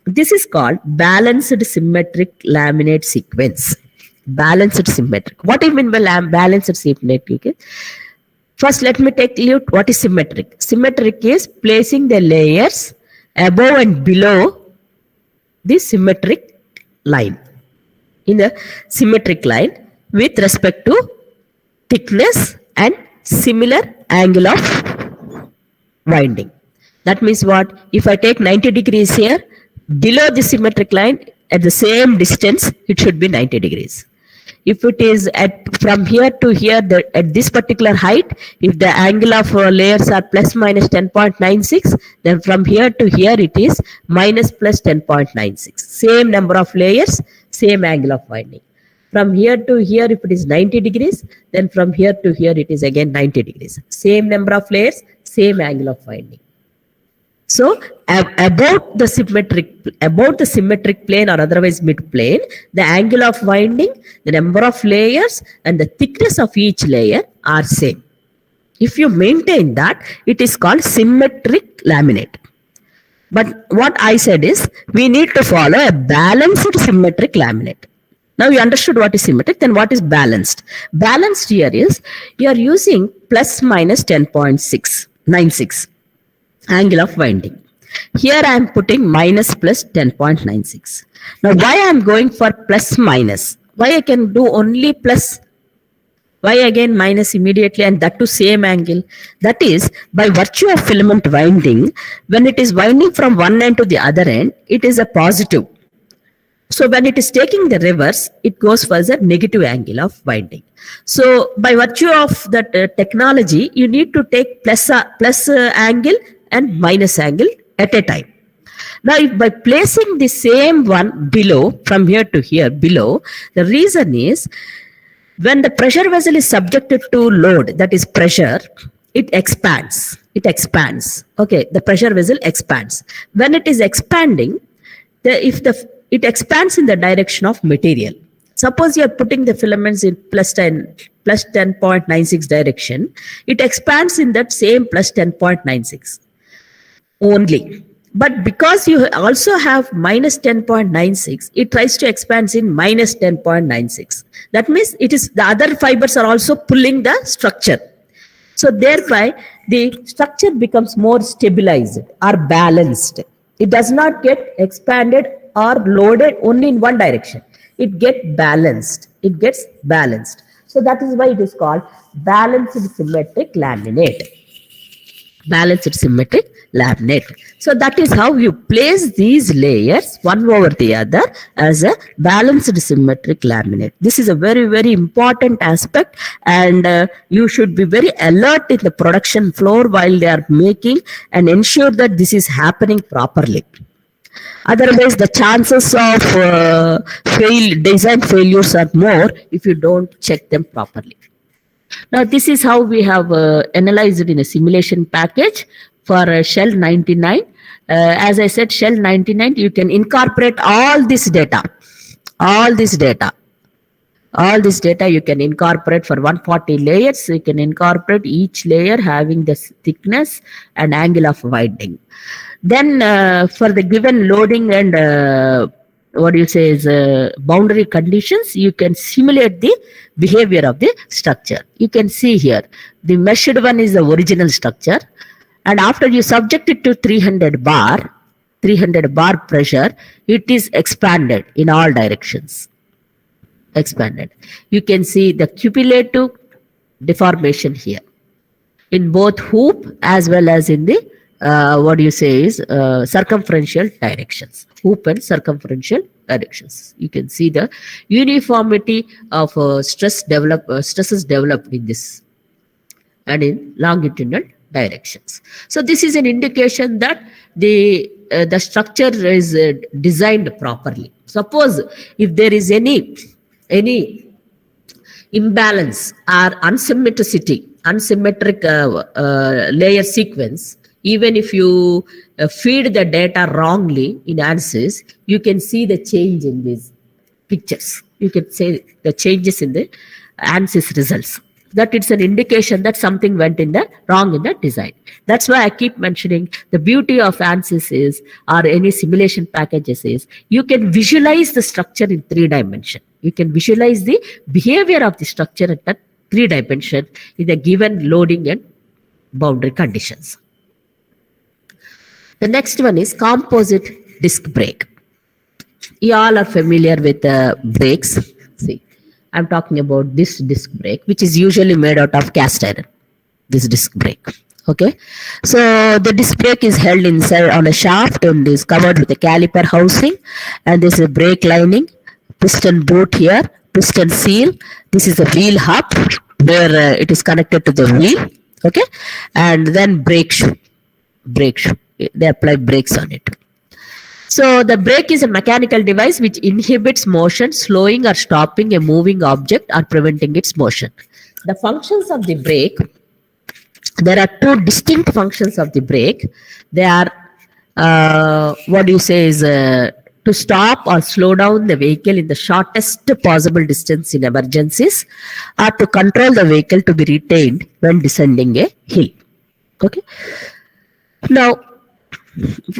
this is called balanced symmetric laminate sequence. Balanced symmetric. What do you mean by balanced symmetric? First, let me tell you what is symmetric. Symmetric is placing the layers above and below the symmetric line. In a symmetric line with respect to thickness and similar angle of winding. That means what? If I take 90 degrees here, below the symmetric line, at the same distance, it should be 90 degrees. If it is from here to here, at this particular height, if the angle of layers are plus minus 10.96, then from here to here it is minus plus 10.96. Same number of layers, same angle of winding. From here to here, if it is 90 degrees, then from here to here it is again 90 degrees. Same number of layers, same angle of winding. So about the symmetric plane, or otherwise mid plane, the angle of winding, the number of layers, and the thickness of each layer are same. If you maintain that, it is called symmetric laminate. But what I said is, we need to follow a balanced symmetric laminate. Now you understood what is symmetric, then what is balanced? Balanced here is, you are using plus minus 10.96 angle of winding. Here I am putting minus plus 10.96. Now why I am going for plus minus? Why I can do only plus? Why again minus immediately, and that to same angle? That is, by virtue of filament winding, when it is winding from one end to the other end, it is a positive. So when it is taking the reverse, it goes for the negative angle of winding. So by virtue of that technology, you need to take plus angle and minus angle at a time. Now, if by placing the same one below, from here to here below, the reason is, when the pressure vessel is subjected to load, that is pressure, it expands. Okay, the pressure vessel expands. When it is expanding, it expands in the direction of material. Suppose you are putting the filaments in plus 10.96 direction, it expands in that same plus 10.96 only. But because you also have minus 10.96, it tries to expand in minus 10.96. That means it is the other fibers are also pulling the structure. So thereby the structure becomes more stabilized or balanced. It does not get expanded or loaded only in one direction. It gets balanced. So that is why it is called balanced symmetric laminate. So that is how you place these layers one over the other as a balanced symmetric laminate. This is a very, very important aspect, and you should be very alert in the production floor while they are making, and ensure that this is happening properly. Otherwise, the chances of design failures are more if you don't check them properly. Now, this is how we have analyzed in a simulation package for shell 99. As I said, shell 99, you can incorporate all this data. All this data you can incorporate for 140 layers. You can incorporate each layer having the thickness and angle of winding. Then for the given loading and boundary conditions, you can simulate the behavior of the structure. You can see here, the measured one is the original structure, and after you subject it to 300 bar pressure, it is expanded in all directions. You can see the cumulative deformation here in both hoop as well as in the circumferential directions. Hoop and circumferential directions. You can see the uniformity of stresses developed in this and in longitudinal directions. So this is an indication that the structure is designed properly. Suppose if there is any imbalance or unsymmetric layer sequence, even if you feed the data wrongly in ANSYS, you can see the change in these pictures. You can see the changes in the ANSYS results. That it's an indication that something went wrong in the design. That's why I keep mentioning the beauty of ANSYS is, or any simulation packages is, you can visualize the structure in 3 dimensions. You can visualize the behavior of the structure at that 3 dimensions in the given loading and boundary conditions. The next one is composite disc brake. You all are familiar with brakes. See, I'm talking about this disc brake, which is usually made out of cast iron. This disc brake. Okay. So the disc brake is held inside on a shaft and is covered with a caliper housing. And this is a brake lining, piston boot here, piston seal. This is a wheel hub where it is connected to the wheel. Okay. And then brake shoe. They apply brakes on it. So the brake is a mechanical device which inhibits motion, slowing or stopping a moving object or preventing its motion. The functions of the brake, there are 2 distinct functions of the brake. They are what you say is to stop or slow down the vehicle in the shortest possible distance in emergencies, or to control the vehicle to be retained when descending a hill. Okay. Now,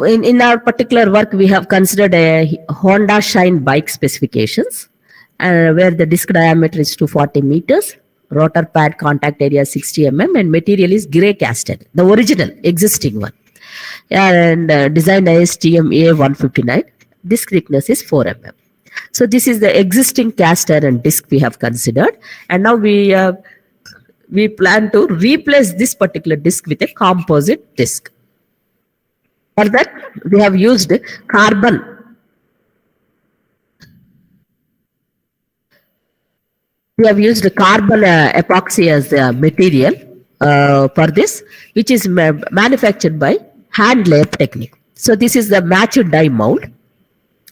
in our particular work, we have considered a Honda Shine bike specifications, where the disc diameter is 240 meters, rotor pad contact area 60 mm, and material is grey cast iron, the original existing one, and designed ASTM A159. Disc thickness is 4 mm. So this is the existing cast iron disc we have considered, and now we plan to replace this particular disc with a composite disc. For that, we have used carbon. We have used carbon epoxy as the material for this, which is manufactured by hand lathe technique. So this is the matched die mold,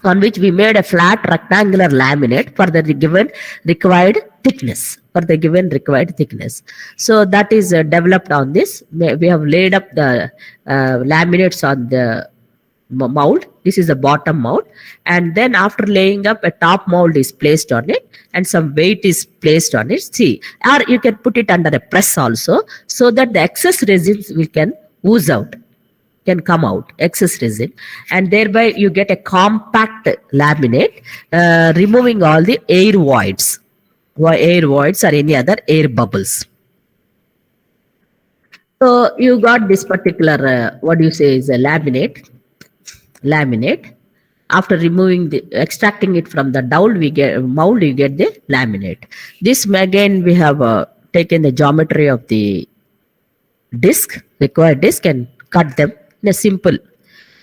on which we made a flat rectangular laminate for the given required thickness. So that is developed on this. We have laid up the laminates on the mold. This is the bottom mold, and then after laying up, a top mold is placed on it, and some weight is placed on it. See, or you can put it under a press also, so that the excess resins can ooze out, can come out, excess resin, and thereby you get a compact laminate, removing all the air voids or any other air bubbles. So you got this particular what you say is a laminate. After extracting it from the mold, you get the laminate. This again we have taken the geometry of the required disc, and cut them in a simple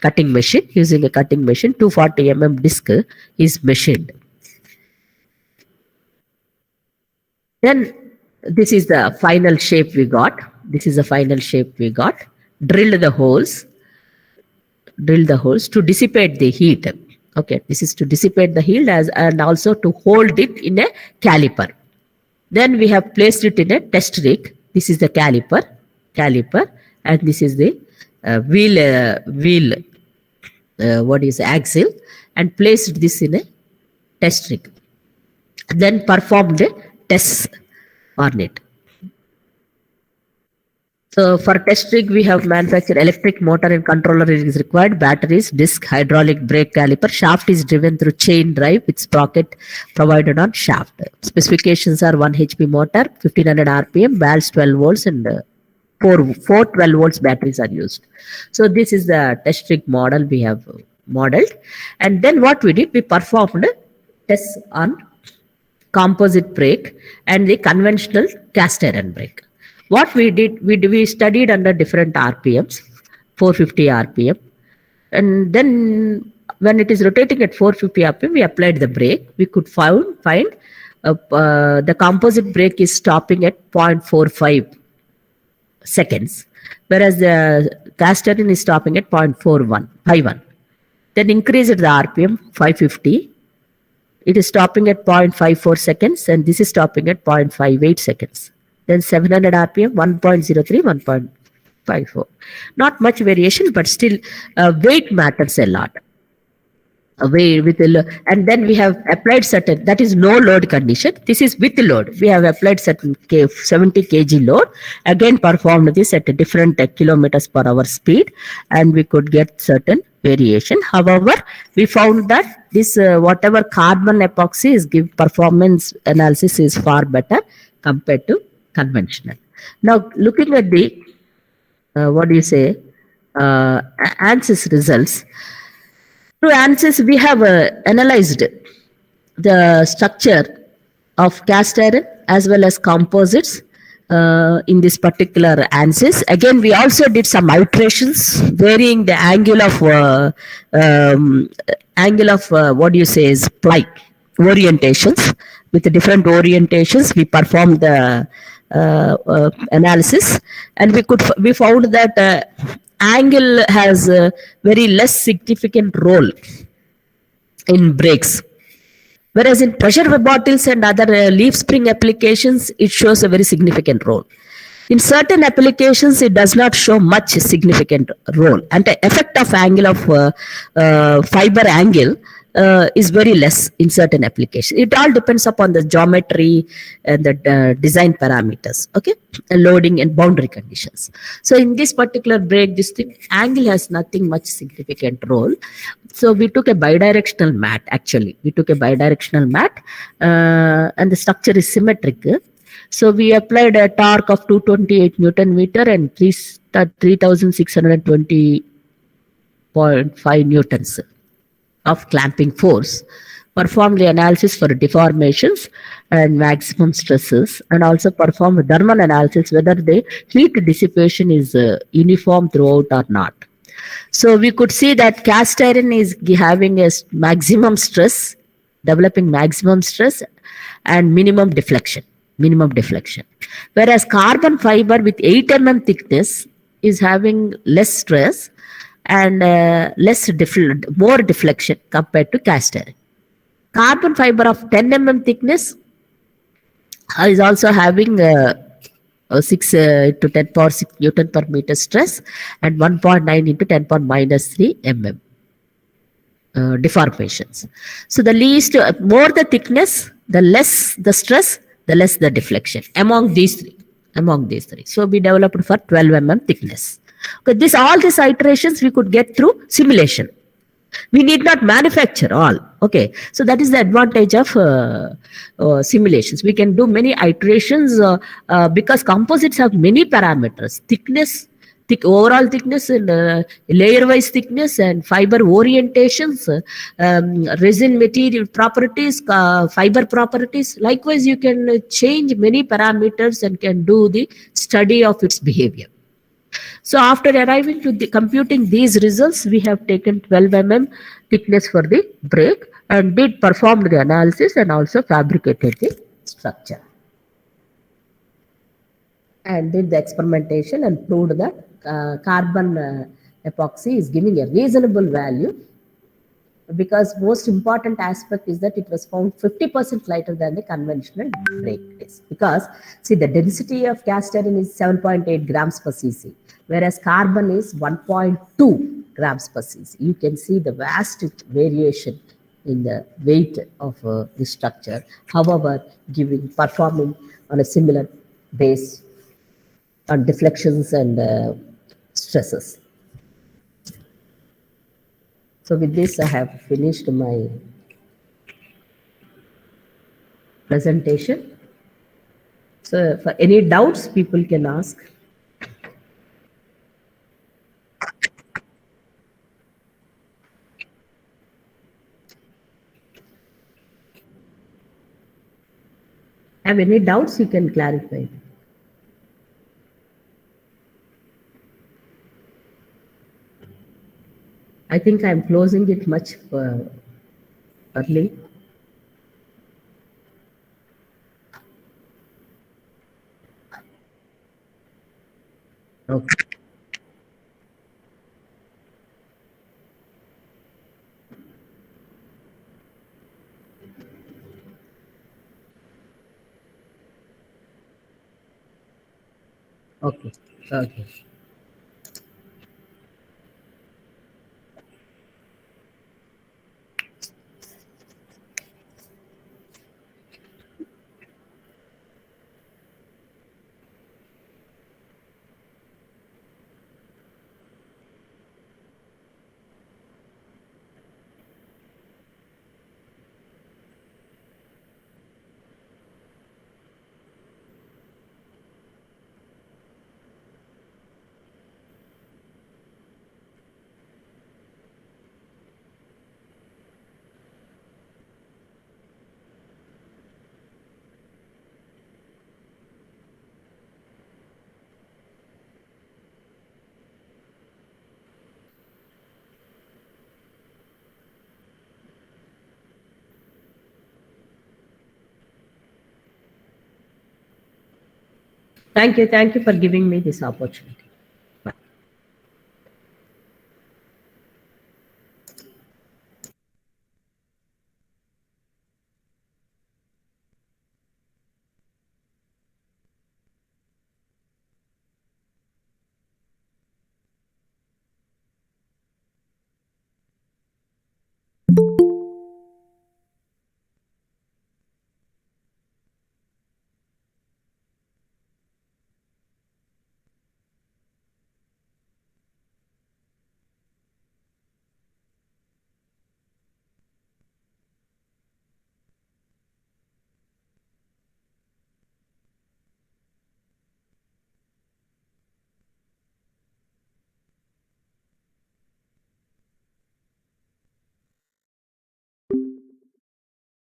cutting machine. Using a cutting machine, 240 mm disc is machined. Then this is the final shape we got. Drilled the holes to dissipate the heat. Okay, this is to dissipate the heat and also to hold it in a caliper. Then we have placed it in a test rig. This is the caliper, and this is the wheel axle, and placed this in a test rig. Then performed tests on it. So for test rig, we have manufactured electric motor and controller is required, batteries, disc, hydraulic brake caliper. Shaft is driven through chain drive with sprocket provided on shaft. Specifications are 1 HP motor, 1500 RPM, valves 12 volts, and four 12 volts batteries are used. So this is the test rig model we have modeled. And then what we did, we performed tests on composite brake and the conventional cast iron brake. What we did, we studied under different RPMs, 450 RPM. And then when it is rotating at 450 RPM, we applied the brake. We could find the composite brake is stopping at 0.45 seconds, whereas the cast iron is stopping at 0.51. Then increase the RPM, 550. It is stopping at 0.54 seconds, and this is stopping at 0.58 seconds. Then 700 RPM, 1.03, 1.54. Not much variation, but still weight matters a lot. And then we have applied certain, that is no load condition. This is with load. We have applied certain 70 kg load. Again performed this at a different kilometers per hour speed, and we could get certain variation. However, we found that this whatever carbon epoxy is give performance analysis is far better compared to conventional. Now looking at the ANSYS results. Through ANSYS, we have analyzed the structure of cast iron as well as composites in this particular ANSYS. Again, we also did some iterations varying the angle of ply orientations. With the different orientations, we performed the analysis, and we found that angle has a very less significant role in brakes, whereas in pressure bottles and other leaf spring applications, it shows a very significant role. In certain applications, it does not show much significant role, and the effect of angle of fiber angle is very less in certain applications. It all depends upon the geometry and the design parameters, okay, and loading and boundary conditions. So in this particular break, this thing, angle has nothing much significant role. So we took a bidirectional mat, actually. We took a bidirectional mat, and the structure is symmetric. So we applied a torque of 228 Newton meter and 3,620.5 Newtons of clamping force. Performed the analysis for deformations and maximum stresses, and also performed thermal analysis whether the heat dissipation is uniform throughout or not. So we could see that cast iron is having a maximum stress, developing maximum stress and minimum deflection. Whereas carbon fiber with 8 mm thickness is having less stress and more deflection compared to cast iron. Carbon fiber of 10 mm thickness is also having 6 to 10 power 6 Newton per meter stress and 1.9 into 10 power minus 3 mm deformations. So the least, more the thickness, the less the stress, the less the deflection among these three. So we developed for 12 mm thickness. Okay, all these iterations we could get through simulation. We need not manufacture all. Okay, so that is the advantage of simulations. We can do many iterations because composites have many parameters: thickness, overall thickness, and layer-wise thickness, and fiber orientations, resin material properties, fiber properties. Likewise, you can change many parameters and can do the study of its behavior. So after arriving to computing these results, we have taken 12 mm thickness for the break and performed the analysis and also fabricated the structure. And did the experimentation and proved that carbon epoxy is giving a reasonable value, because most important aspect is that it was found 50% lighter than the conventional break test. Because see, the density of cast iron is 7.8 grams per cc, whereas carbon is 1.2 grams per cc. You can see the vast variation in the weight of the structure. However, performing on a similar base on deflections and stresses. So with this, I have finished my presentation. So for any doubts, people can ask. Have any doubts, you can clarify. I think I'm closing it much early. Okay. Okay. Okay. Thank you for giving me this opportunity.